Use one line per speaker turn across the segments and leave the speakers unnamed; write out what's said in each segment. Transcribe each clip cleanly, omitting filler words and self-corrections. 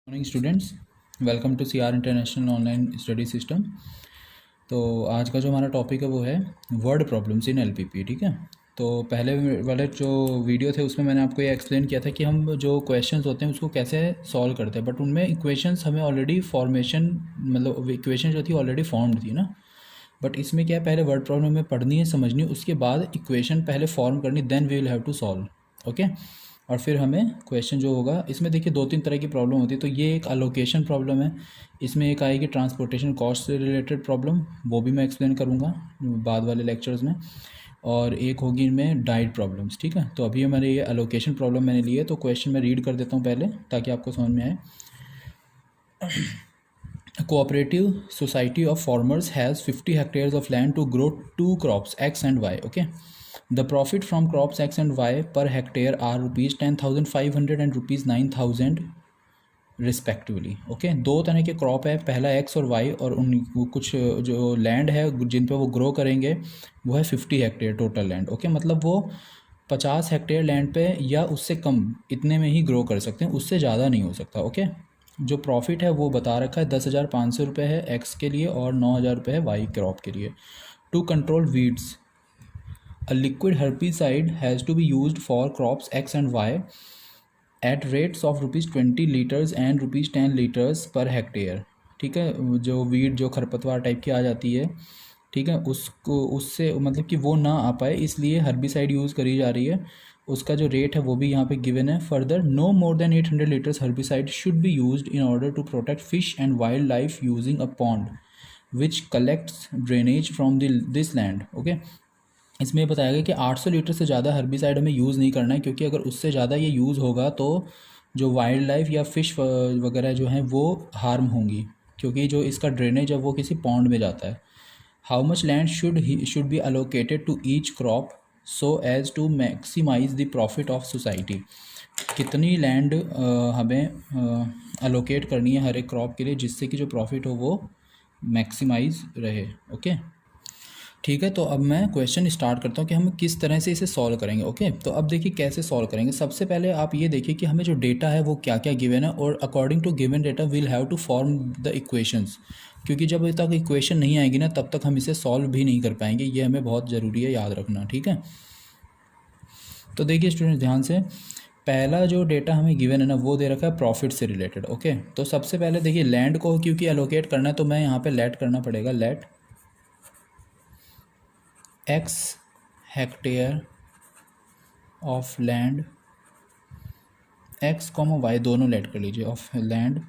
Morning students, welcome to CR international online study system. तो आज का जो हमारा टॉपिक है वो है वर्ड प्रॉब्लम्स इन एलपीपी। ठीक है, तो पहले वाले जो वीडियो थे उसमें मैंने आपको ये एक्सप्लेन किया था कि हम जो क्वेश्चंस होते हैं उसको कैसे सॉल्व करते हैं, बट उनमें इक्वेशंस हमें ऑलरेडी फॉर्मेशन मतलब इक्वेशन जो थी ऑलरेडी फॉर्म्ड थी ना। बट इसमें क्या है, पहले वर्ड प्रॉब्लम में पढ़नी है, समझनी है, उसके बाद इक्वेशन पहले फॉर्म करनी, then we will have to solve. Okay, और फिर हमें क्वेश्चन जो होगा, इसमें देखिए दो तीन तरह की प्रॉब्लम होती है। तो ये एक अलोकेशन प्रॉब्लम है, इसमें एक आएगी ट्रांसपोर्टेशन कॉस्ट से रिलेटेड प्रॉब्लम, वो भी मैं एक्सप्लेन करूँगा बाद वाले लेक्चर्स में, और एक होगी इनमें डाइट प्रॉब्लम्स। ठीक है, तो अभी हमारे ये अलोकेशन प्रॉब्लम मैंने ली है, तो क्वेश्चन मैं रीड कर देता हूँ पहले ताकि आपको समझ में आए। A cooperative society of farmers has 50 hectares of land to grow two crops X and Y. Okay, the profit from crops X and Y per hectare are rupees 10,500 and rupees 9,000 respectively. Okay, दो तरह के crop है, पहला x और Y, और उन कुछ जो लैंड है जिन पे वो ग्रो करेंगे वो है 50 हेक्टेयर टोटल लैंड। ओके, मतलब वो 50 हेक्टेयर लैंड पे या उससे कम इतने में ही ग्रो कर सकते हैं, उससे ज़्यादा नहीं हो सकता। ओके, जो प्रॉफिट है वो बता रखा है 10,500 रुपये है एक्स के लिए और 9,000 रुपये है वाई क्रॉप के लिए। To control weeds a liquid herbicide has to be used for crops x and y at rates of ₹20 litres and ₹10 litres per hectare. ठीक है, जो वीड जो खरपतवार टाइप की आ जाती है, ठीक है, उसको उससे मतलब कि वो ना आ पाए इसलिए हर्बिसाइड यूज़ करी जा रही है। उसका जो रेट है वो भी यहाँ पे गिवन है। Further, no more than 800 litres herbicide should be used in order to protect fish and wild life using a pond which collects drainage from this land. Okay, इसमें ये बताया गया कि 800 लीटर से ज़्यादा हर्बिसाइड हमें यूज़ नहीं करना है, क्योंकि अगर उससे ज़्यादा ये यूज़ होगा तो जो वाइल्ड लाइफ या फ़िश वगैरह जो हैं वो हार्म होंगी, क्योंकि जो इसका ड्रेनेज है वो किसी पॉन्ड में जाता है। How much land should be allocated to each crop so as to maximise the profit of society. कितनी लैंड हमें अलोकेट करनी है हर एक क्रॉप के लिए, जिससे कि जो प्रॉफिट हो वो मैक्सिमाइज रहे। ओके, ठीक है, तो अब मैं क्वेश्चन स्टार्ट करता हूँ कि हम किस तरह से इसे सॉल्व करेंगे। ओके, तो अब देखिए कैसे सॉल्व करेंगे। सबसे पहले आप ये देखिए कि हमें जो डेटा है वो क्या क्या गिवन है, और according to given data we'll have to form the equations, क्योंकि जब तक इक्वेशन नहीं आएगी ना तब तक हम इसे सॉल्व भी नहीं कर पाएंगे। ये हमें बहुत ज़रूरी है याद रखना। ठीक है, तो देखिए स्टूडेंट ध्यान से, पहला जो डेटा हमें गिवन है ना वो दे रखा है प्रॉफिट से रिलेटेड। ओके, तो सबसे पहले देखिए लैंड को क्योंकि एलोकेट करना है तो मैं यहाँ पे लेट करना पड़ेगा, let x hectare of land, x comma y दोनों लेट कर लीजिए, of land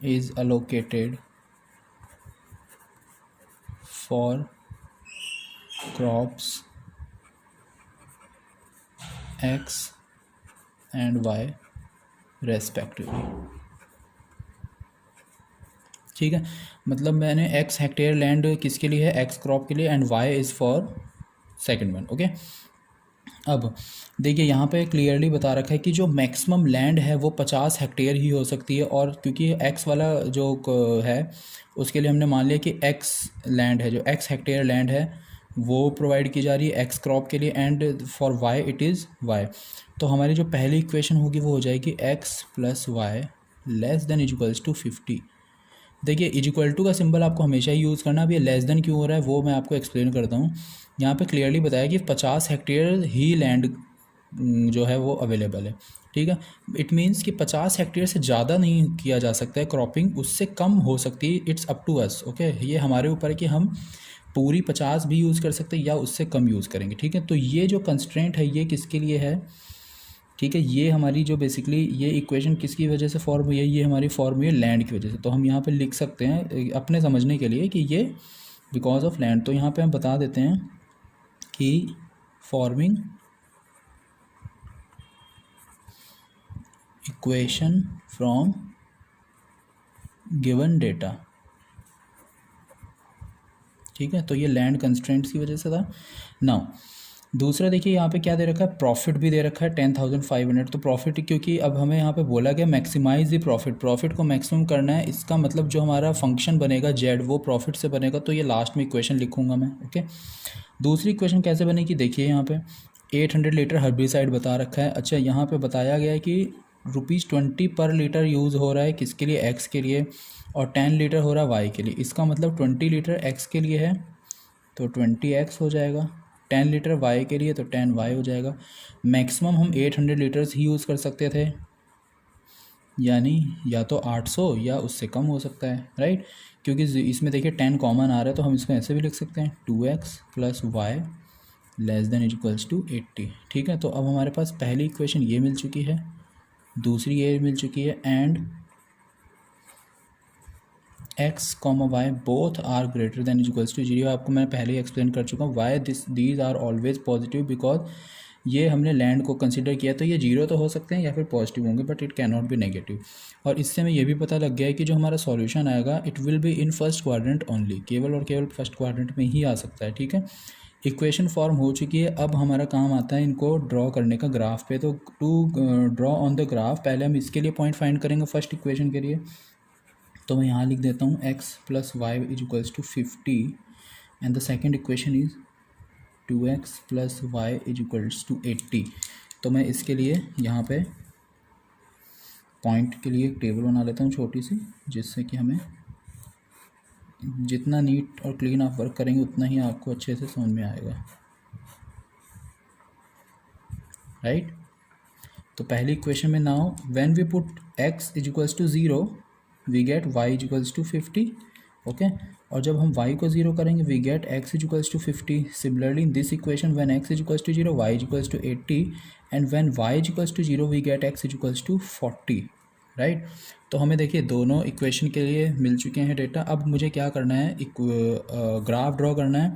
is allocated for crops x and y respectively. ठीक है, मतलब मैंने x हेक्टेयर लैंड किसके लिए है, x क्रॉप के लिए, and y is for second one. Okay, अब देखिए यहाँ पे क्लियरली बता रखा है कि जो मैक्सिमम लैंड है वो 50 हेक्टेयर ही हो सकती है, और क्योंकि x वाला जो है उसके लिए हमने मान लिया कि x लैंड है, जो x हेक्टेयर लैंड है वो प्रोवाइड की जा रही है x क्रॉप के लिए, and for y it is y। तो हमारी जो पहली इक्वेशन होगी वो हो जाएगी x plus y less than equals to 50। देखिए इक्वल टू का सिंबल आपको हमेशा ही यूज़ करना। अब ये लेस देन क्यों हो रहा है वो मैं आपको एक्सप्लेन करता हूँ। यहाँ पे क्लियरली बताया कि 50 हेक्टेयर ही लैंड जो है वो अवेलेबल है। ठीक है, इट मीन्स कि 50 हेक्टेयर से ज़्यादा नहीं किया जा सकता है क्रॉपिंग, उससे कम हो सकती है। It's up to us. Okay, ये हमारे ऊपर है कि हम पूरी 50 भी यूज़ कर सकते हैं या उससे कम यूज़ करेंगे। ठीक है, तो ये जो कंस्ट्रेंट है ये किसके लिए है, ठीक है, ये हमारी जो बेसिकली ये इक्वेशन किसकी वजह से फॉर्म हुई है, ये हमारी फॉर्म हुई है लैंड की वजह से। तो हम यहाँ पे लिख सकते हैं अपने समझने के लिए कि ये बिकॉज ऑफ लैंड। तो यहाँ पे हम बता देते हैं कि forming equation from given data. ठीक है, तो ये लैंड कंस्ट्रेंट्स की वजह से था। नाउ दूसरा देखिए यहाँ पे क्या दे रखा है, प्रॉफिट भी दे रखा है 10,500। तो प्रॉफिट क्योंकि अब हमें यहाँ पे बोला गया मैक्सिमाइज द प्रॉफिट, प्रॉफिट को मैक्सिमम करना है, इसका मतलब जो हमारा फंक्शन बनेगा जेड वो प्रॉफिट से बनेगा। तो ये लास्ट में इक्वेशन लिखूंगा मैं। ओके, दूसरी इक्वेशन कैसे बनेगी, देखिए यहाँ पे 800 लीटर हर्बिसाइड बता रखा है। अच्छा, यहाँ पे बताया गया है कि ₹20 पर लीटर यूज़ हो रहा है किसके लिए, एक्स के लिए, और 10 लीटर हो रहा है वाई के लिए। इसका मतलब 20 लीटर एक्स के लिए है तो 20x हो जाएगा, 10 लीटर वाई के लिए तो 10y हो जाएगा। मैक्सिमम हम 800 लीटर्स ही यूज़ कर सकते थे, यानी या तो 800 या उससे कम हो सकता है, राइट। क्योंकि इसमें देखिए 10 कॉमन आ रहा है तो हम इसको ऐसे भी लिख सकते हैं 2x + y <= 80। ठीक है, तो अब हमारे पास पहली इक्वेशन ये मिल चुकी है, दूसरी ये मिल चुकी है, and x, y both are greater than equals to 0। आपको मैं पहले ही एक्सप्लेन कर चुका हूँ why these are always positive, because ये हमने लैंड को कंसिडर किया तो ये 0 तो हो सकते हैं या फिर पॉजिटिव होंगे, but it can not be negative. और इससे हमें ये भी पता लग गया है कि जो हमारा सॉल्यूशन आएगा it will be in first quadrant only, केवल और केवल फर्स्ट क्वाड्रेंट में ही आ सकता है। ठीक है, इक्वेशन फॉर्म हो चुकी है। अब हमारा काम आता है इनको ड्रॉ करने का ग्राफ पे। तो to draw on the graph पहले हम इसके लिए पॉइंट फाइंड करेंगे फर्स्ट इक्वेशन के लिए। तो मैं यहाँ लिख देता हूँ x + y = 50 and the second equation is 2x + y = 80। तो मैं इसके लिए यहाँ पे पॉइंट के लिए एक टेबल बना लेता हूँ छोटी सी, जिससे कि हमें जितना नीट और क्लीन आप वर्क करेंगे उतना ही आपको अच्छे से समझ में आएगा, राइट। तो पहली इक्वेशन में now when we put x = 0 we get y = 50, okay. और जब हम y को 0 करेंगे we get x = 50। Similarly in this equation when x = 0 y = 80 and when y = 0 we get x = 40, right. तो हमें देखिए दोनों इक्वेशन के लिए मिल चुके हैं डेटा। अब मुझे क्या करना है, ग्राफ ड्रॉ करना है।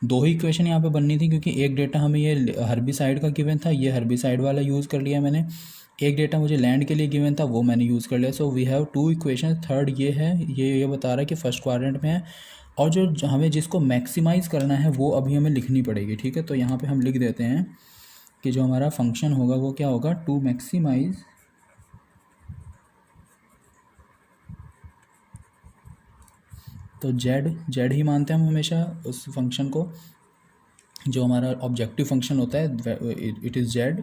दो ही इक्वेशन यहाँ पे बननी थी क्योंकि एक डेटा हमें ये हर्बिसाइड का गिवन था, ये हर्बिसाइड वाला यूज़ कर लिया मैंने। एक डेटा मुझे लैंड के लिए गिवन था, वो मैंने यूज़ कर लिया। So we have two equation. Third ये है, ये बता रहा है कि फर्स्ट क्वाड्रेंट में है, और जो हमें जिसको मैक्सिमाइज़ करना है वो अभी हमें लिखनी पड़ेगी। ठीक है, तो यहाँ पे हम लिख देते हैं कि जो हमारा फंक्शन होगा वो क्या होगा, टू मैक्सिमाइज तो जेड ही मानते हैं हम हमेशा उस फंक्शन को, जो हमारा ऑब्जेक्टिव फंक्शन होता है इट इज़ जेड।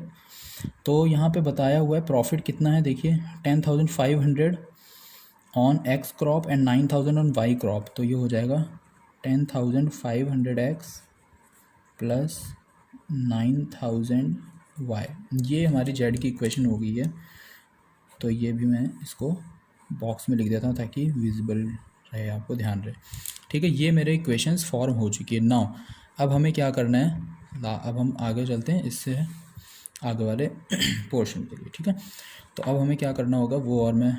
तो यहाँ पे बताया हुआ है प्रॉफिट कितना है, देखिए 10,500 on x crop and 9,000 on y crop. तो ये हो जाएगा 10,500x + 9,000 वाई। ये हमारी जेड की इक्वेशन हो गई है। तो ये भी मैं इसको बॉक्स में लिख देता हूँ ताकि विजिबल रहे, आपको ध्यान रहे। ठीक है, ये मेरे इक्वेशंस फॉर्म हो चुकी है। नाउ अब हमें क्या करना है, अब हम आगे चलते हैं इससे आगे वाले पोर्शन के लिए। ठीक है, तो अब हमें क्या करना होगा वो और मैं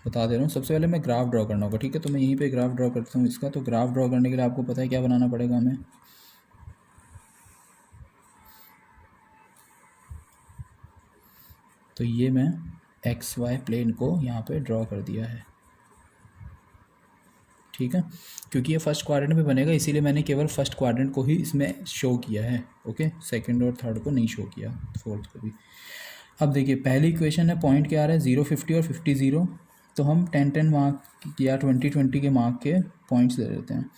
बता दे रहा हूँ। सबसे पहले मैं ग्राफ ड्रॉ करना होगा। ठीक है, तो मैं यहीं पे ग्राफ ड्रॉ करता हूँ इसका। तो ग्राफ ड्रॉ करने के लिए आपको पता है क्या बनाना पड़ेगा हमें, तो ये मैं एक्स वाई प्लेन को यहाँ पे ड्रॉ कर दिया है। ठीक है, क्योंकि ये फर्स्ट क्वाड्रेंट में बनेगा इसीलिए मैंने केवल फर्स्ट क्वाड्रेंट को ही इसमें शो किया है, ओके। सेकंड और थर्ड को नहीं शो किया, फोर्थ को भी। अब देखिए पहली इक्वेशन है, पॉइंट क्या आ रहा है 0, 50 और 50, 0। तो हम 10, 10 मार्क या 20, 20 के मार्क के पॉइंट्स ले लेते हैं।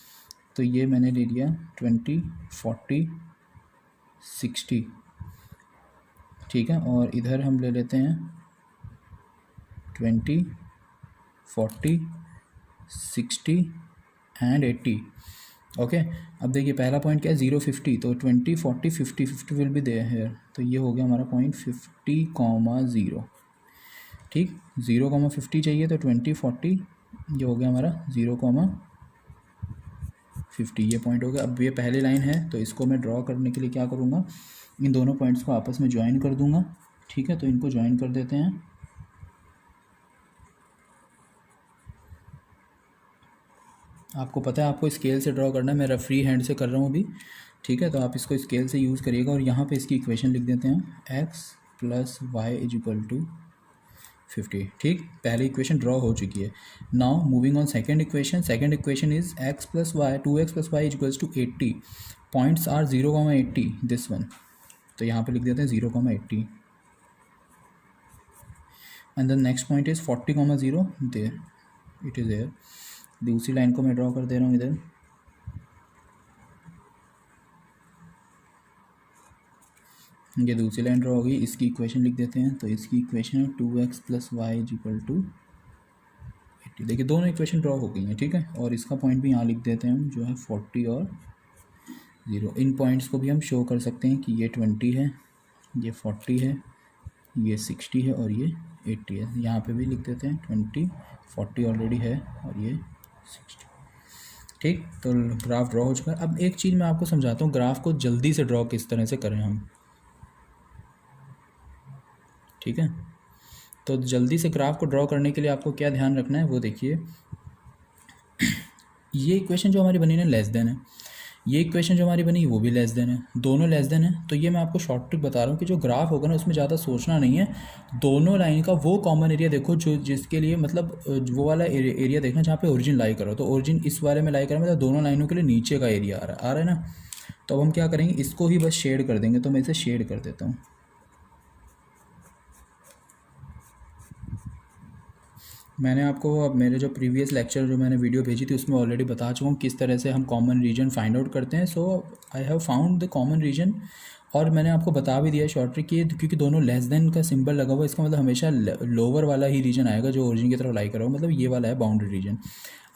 तो ये मैंने ले लिया 20, 40, 60। ठीक है, और इधर हम ले लेते हैं 20, 40, 60 एंड 80, ओके। अब देखिए पहला पॉइंट क्या है 0, 50। तो 20, 40, 50, 50 विल बी देयर हेयर। तो ये हो गया हमारा पॉइंट 50, 0। ठीक, 0, 50 चाहिए तो 20, 40, ये हो गया हमारा 0, 50, ये पॉइंट हो गया। अब ये पहली लाइन है तो इसको मैं ड्रॉ करने के लिए क्या करूँगा, इन दोनों पॉइंट्स को आपस में ज्वाइन कर दूंगा। ठीक है, तो इनको ज्वाइन कर देते हैं। आपको पता है आपको स्केल से ड्रॉ करना है, मेरा फ्री हैंड से कर रहा हूँ अभी। ठीक है, तो आप इसको स्केल से यूज़ करिएगा। और यहाँ पे इसकी इक्वेशन लिख देते हैं x + y = 50। ठीक, पहली इक्वेशन ड्रॉ हो चुकी है। Now moving on second equation. Second equation is x + y 2x + y = 80। Points are 0, 80, this one. तो यहाँ पे लिख देते हैं 0, 80 and the next point is 40, 0, there it is there. दूसरी लाइन को मैं ड्रॉ कर दे रहा हूँ इधर। ये दूसरी लाइन ड्रॉ होगी, इसकी इक्वेशन लिख देते हैं। तो इसकी इक्वेशन है 2x + y = 80। देखिए दोनों इक्वेशन ड्रॉ हो गई हैं, ठीक है। और इसका पॉइंट भी यहाँ लिख देते हैं हम, जो है 40 और 0। इन पॉइंट्स को भी हम शो कर सकते हैं कि ये 20 है, ये 40 है, ये 60 है और ये 80 है। यहाँ पे भी लिख देते हैं 20, 40 ऑलरेडी है और ये 60। ठीक, तो ग्राफ ड्रॉ हो चुका है। अब एक चीज़ मैं आपको समझाता हूँ, ग्राफ को जल्दी से ड्रॉ किस तरह से करें हम, ठीक है। तो जल्दी से ग्राफ को ड्रॉ करने के लिए आपको क्या ध्यान रखना है वो देखिए। ये इक्वेशन जो हमारी बनी है लेस देन है, ये इक्वेशन जो हमारी बनी वो भी लेस देन है, दोनों लेस देन है। तो ये मैं आपको शॉर्ट ट्रिक बता रहा हूँ कि जो ग्राफ होगा ना उसमें ज़्यादा सोचना नहीं है। दोनों लाइन का वो कॉमन एरिया देखो जो जिसके लिए मतलब वो वाला एरिया देखना जहाँ पे ओरिजिन लाई करो। तो ओरिजिन इस वाले में लाई करो, मतलब दोनों लाइनों के लिए नीचे का एरिया आ रहा है ना। तो अब हम क्या करेंगे, इसको ही बस शेड कर देंगे। तो मैं इसे शेड कर देता हूँ। मैंने आपको अब मेरे जो प्रीवियस लेक्चर जो मैंने वीडियो भेजी थी उसमें ऑलरेडी बता चुका हूँ किस तरह से हम कॉमन रीजन फाइंड आउट करते हैं। So I have found the common reason, और मैंने आपको बता भी दिया शॉर्ट ट्रिक कि क्योंकि दोनों लेस देन का सिंबल लगा हुआ है, इसका मतलब हमेशा लोअर वाला ही रीजन आएगा जो ओरिजिन की तरफ लाई करा हो, मतलब ये वाला है बाउंड्री रीजन।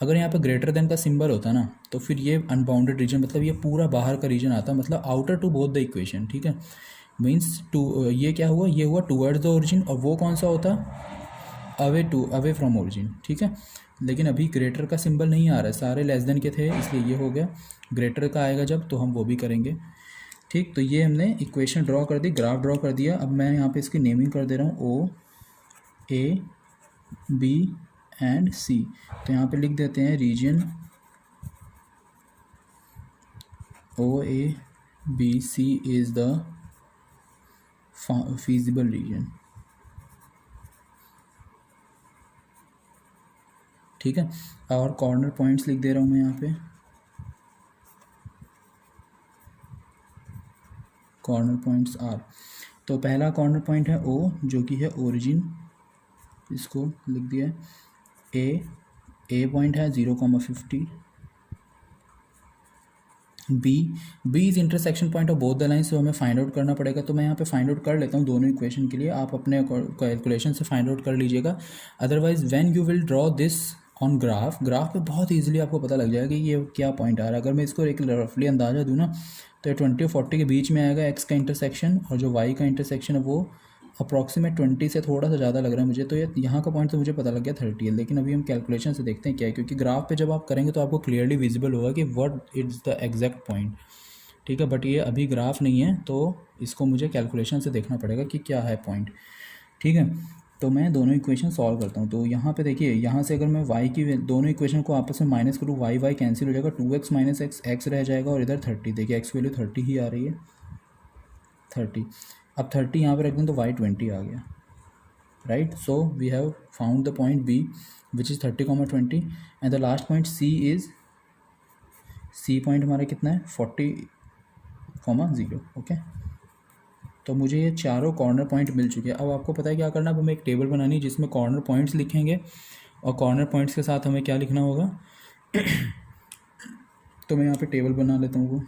अगर यहाँ पर ग्रेटर देन का सिंबल होता ना तो फिर ये अनबाउंडेड रीजन, मतलब ये पूरा बाहर का रीजन आता, मतलब outer to both the equation, ठीक है। मीन्स टू, ये क्या हुआ, ये हुआ टूवर्ड्स द ओरिजिन, और वो कौन सा होता, अवे फ्रॉम ओरिजिन, ठीक है। लेकिन अभी ग्रेटर का सिंबल नहीं आ रहा है, सारे लेस देन के थे इसलिए ये हो गया। ग्रेटर का आएगा जब तो हम वो भी करेंगे, ठीक। तो ये हमने इक्वेशन ड्रॉ कर दी, ग्राफ ड्रॉ कर दिया। अब मैं यहाँ पे इसकी नेमिंग कर दे रहा हूँ O, A, B, C। तो यहाँ पे लिख देते हैं region OABC is the feasible region, ठीक है। और कॉर्नर पॉइंट्स लिख दे रहा हूँ मैं यहाँ पे, कॉर्नर पॉइंट्स आर। तो पहला कॉर्नर पॉइंट है O जो कि है ओरिजिन, इसको लिख दिया है। ए पॉइंट है 0,50। B is intersection point of both the line, से हमें फाइंड आउट करना पड़ेगा। तो मैं यहाँ पे फाइंड आउट कर लेता हूँ दोनों इक्वेशन के लिए, आप अपने कैलकुलेशन से फाइंड आउट कर लीजिएगा। Otherwise when you will draw this on graph पे बहुत ईजिली आपको पता लग जाएगा कि ये क्या पॉइंट आ रहा है। अगर मैं इसको एक रफली अंदाज़ा दूँ ना तो ये 20 और 40 के बीच में आएगा एक्स का इंटरसेक्शन, और जो वाई का इंटरसेक्शन है वो अप्रॉक्सीमेट 20 से थोड़ा सा ज़्यादा लग रहा है मुझे। तो ये यहाँ का पॉइंट तो मुझे पता लग गया 30 है, लेकिन अभी हम कैलकुलेशन से देखते हैं क्या है, क्योंकि ग्राफ पे जब आप करेंगे तो आपको क्लियरली विजिबल होगा कि what is the exact point, ठीक है। बट ये अभी ग्राफ नहीं है तो इसको मुझे कैलकुलेशन से देखना पड़ेगा कि क्या है पॉइंट, ठीक है। तो मैं दोनों इक्वेशन सॉल्व करता हूँ। तो यहाँ पे देखिए, यहाँ से अगर मैं y की दोनों इक्वेशन को आपस में माइनस करूँ, y कैंसिल हो जाएगा, 2x - x x रह जाएगा, और इधर 30, देखिए x वैल्यू 30 ही आ रही है, 30। अब 30 यहाँ पे रख दूँ तो y 20 आ गया, right. So we have found the point B which is 30,20, and the last point C point हमारा कितना है 40,0, ओके। तो मुझे ये चारों कॉर्नर पॉइंट मिल चुके हैं। अब आपको पता है क्या करना है, अब हमें एक टेबल बनानी है जिसमें कॉर्नर पॉइंट्स लिखेंगे, और कॉर्नर पॉइंट्स के साथ हमें क्या लिखना होगा तो मैं यहाँ पे टेबल बना लेता हूँ वो।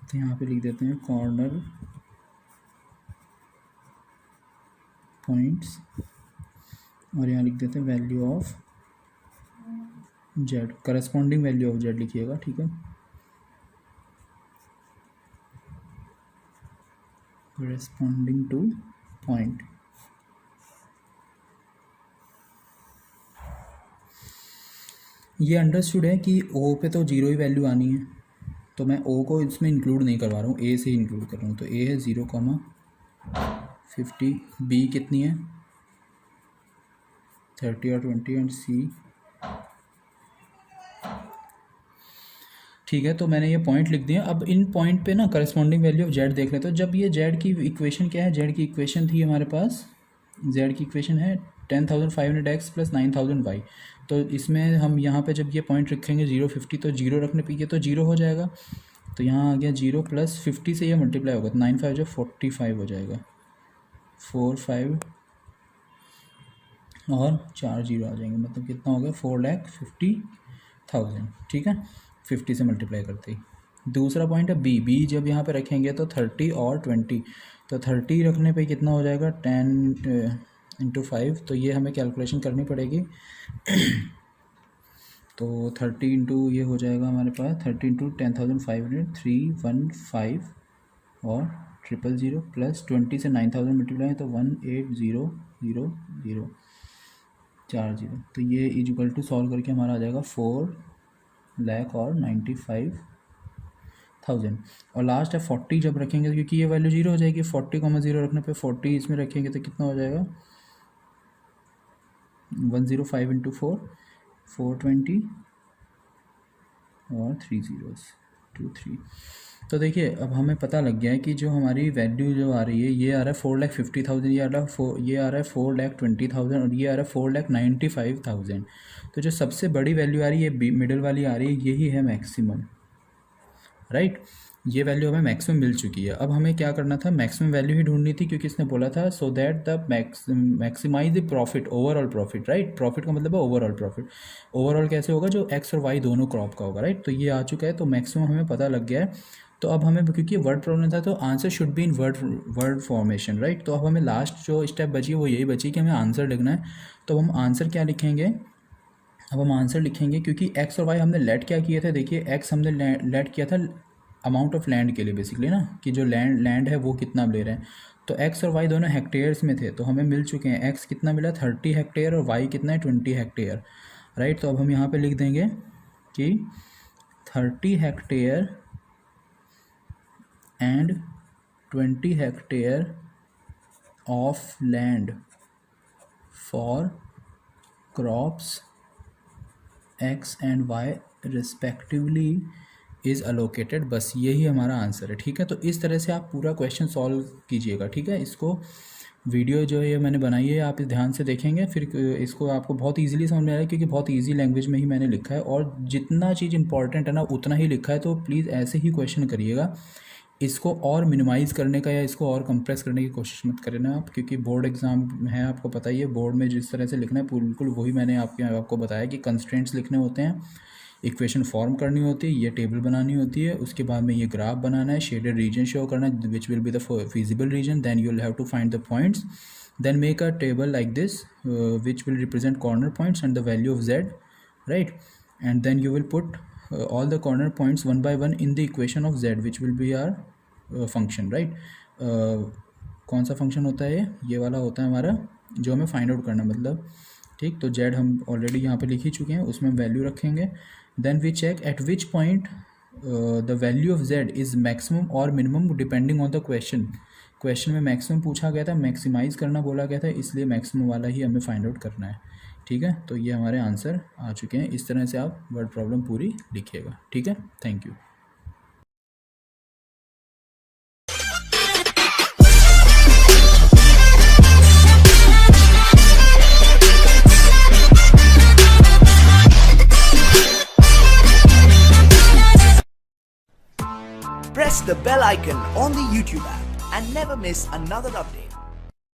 तो यहाँ पे लिख देते हैं कॉर्नर पॉइंट्स, और यहाँ लिख देते हैं value of Z, corresponding value of Z लिखिएगा, ठीक है। corresponding to point। ये अंडरस्टूड है कि O पे तो 0 ही वैल्यू आनी है, तो मैं O को इसमें इंक्लूड नहीं करवा रहा हूँ, A से ही इंक्लूड कर रहा हूँ। तो A है 0,50, B कितनी है 30 और 20, एंड C, ठीक है। तो मैंने ये पॉइंट लिख दिया। अब इन पॉइंट पे ना करस्पॉन्डिंग वैल्यू ऑफ जेड देख लेते हो। जब ये जेड की इक्वेशन क्या है, जेड की इक्वेशन थी हमारे पास, जेड की इक्वेशन है 10,500x + 9,000y। तो इसमें हम यहाँ पे जब ये पॉइंट रखेंगे 0,50, तो 0 रखने पे ये तो 0 हो जाएगा। तो यहाँ आ गया 0 + 50 से ये मल्टीप्लाई होगा, तो 9 5 जो 45 हो जाएगा, 4 5 और 4 0 आ जाएंगे, मतलब कितना हो गया 4,50,000, ठीक है। 50 से मल्टीप्लाई करते ही। दूसरा पॉइंट है बी जब यहाँ पे रखेंगे तो 30 और 20, तो 30 रखने पे कितना हो जाएगा 10 × 5, तो ये हमें कैलकुलेशन करनी पड़ेगी। तो 30 इंटू ये हो जाएगा हमारे पास 30 × 10,500 315 और 000 प्लस 20 से 9,000 मल्टीप्लाई तो 180,040, तो ये इक्वल टू सॉल्व करके हमारा आ जाएगा 4,95,000। और लास्ट है 40 जब रखेंगे क्योंकि ये वैल्यू 0 हो जाएगी, 40,0 रखने पे 40 इसमें रखेंगे तो कितना हो जाएगा 105 × 4 420 और 3 zeros 23। तो देखिए अब हमें पता लग गया है कि जो हमारी वैल्यू जो आ रही है ये आ रहा है 4,50,000, ये आ रहा है 4,20,000 और ये आ रहा है 4,95,000। तो जो सबसे बड़ी वैल्यू आ रही है मिडिल वाली आ रही है, यही है मैक्सिमम, राइट। ये वैल्यू हमें मैक्सिमम मिल चुकी है। अब हमें क्या करना था, मैक्सिमम वैल्यू ही ढूंढनी थी क्योंकि इसने बोला था so that the maximise the profit, overall profit, right. Profit का मतलब है ओवरऑल प्रॉफिट। ओवरऑल कैसे होगा, जो एक्स और वाई दोनों क्रॉप का होगा, राइट। तो ये आ चुका है, तो मैक्सिमम हमें पता लग गया है। तो अब हमें क्योंकि वर्ड प्रॉब्लम था तो answer should be in word formation, right. तो अब हमें लास्ट जो स्टेप बची है वो यही बची कि हमें आंसर लिखना है। तो हम आंसर क्या लिखेंगे, अब हम आंसर लिखेंगे क्योंकि एक्स और वाई हमने लेट क्या किए थे, देखिए एक्स हमने लेट किया था अमाउंट ऑफ लैंड के लिए बेसिकली ना, कि जो लैंड है वो कितना ले रहे हैं। तो एक्स और वाई दोनों हेक्टेयर्स में थे, तो हमें मिल चुके हैं एक्स कितना मिला 30 हेक्टेयर और वाई कितना है 20 हेक्टेयर, राइट। तो अब हम यहाँ पे लिख देंगे कि 30 hectare and 20 hectare of land for crops x and y respectively is allocated. बस यही हमारा आंसर है, ठीक है। तो इस तरह से आप पूरा क्वेश्चन सॉल्व कीजिएगा, ठीक है। इसको वीडियो जो है मैंने बनाई है, आप इस ध्यान से देखेंगे फिर इसको आपको बहुत इजीली समझ में आएगा क्योंकि बहुत इजी लैंग्वेज में ही मैंने लिखा है और जितना चीज़ इंपॉर्टेंट है ना उतना ही लिखा है। तो प्लीज़ ऐसे ही क्वेश्चन करिएगा, इसको और मिनिमाइज़ करने का या इसको और कंप्रेस करने की कोशिश मत करना आप, क्योंकि बोर्ड एग्ज़ाम है, आपको पता ही है बोर्ड में जिस तरह से लिखना है बिल्कुल वही मैंने आपको बताया कि कंस्ट्रेंट्स लिखने होते हैं, इक्वेशन फॉर्म करनी होती है, ये टेबल बनानी होती है, उसके बाद में ये ग्राफ बनाना है, शेडेड रीजन शो करना है which will be the feasible region, then you will have to find the points, then make a table like this which will represent corner points and the value of z, right, and then you will put all the corner points one by one in the equation of z which will be our function, right। कौन सा function होता है ये वाला होता है हमारा जो हमें फाइंड आउट करना, मतलब ठीक। तो z हम ऑलरेडी यहाँ पे लिख ही चुके हैं, उसमें वैल्यू रखेंगे, then we check at which point the value of z is maximum और minimum depending on the question में मैक्सिमम पूछा गया था, मैक्सिमाइज करना बोला गया था, इसलिए मैक्सिमम वाला ही हमें फाइंड आउट करना है, ठीक है। तो ये हमारे आंसर आ चुके हैं। इस तरह से आप वर्ड प्रॉब्लम पूरी लिखिएगा, ठीक है। Thank you.
Press the bell icon on the YouTube app and never miss another update.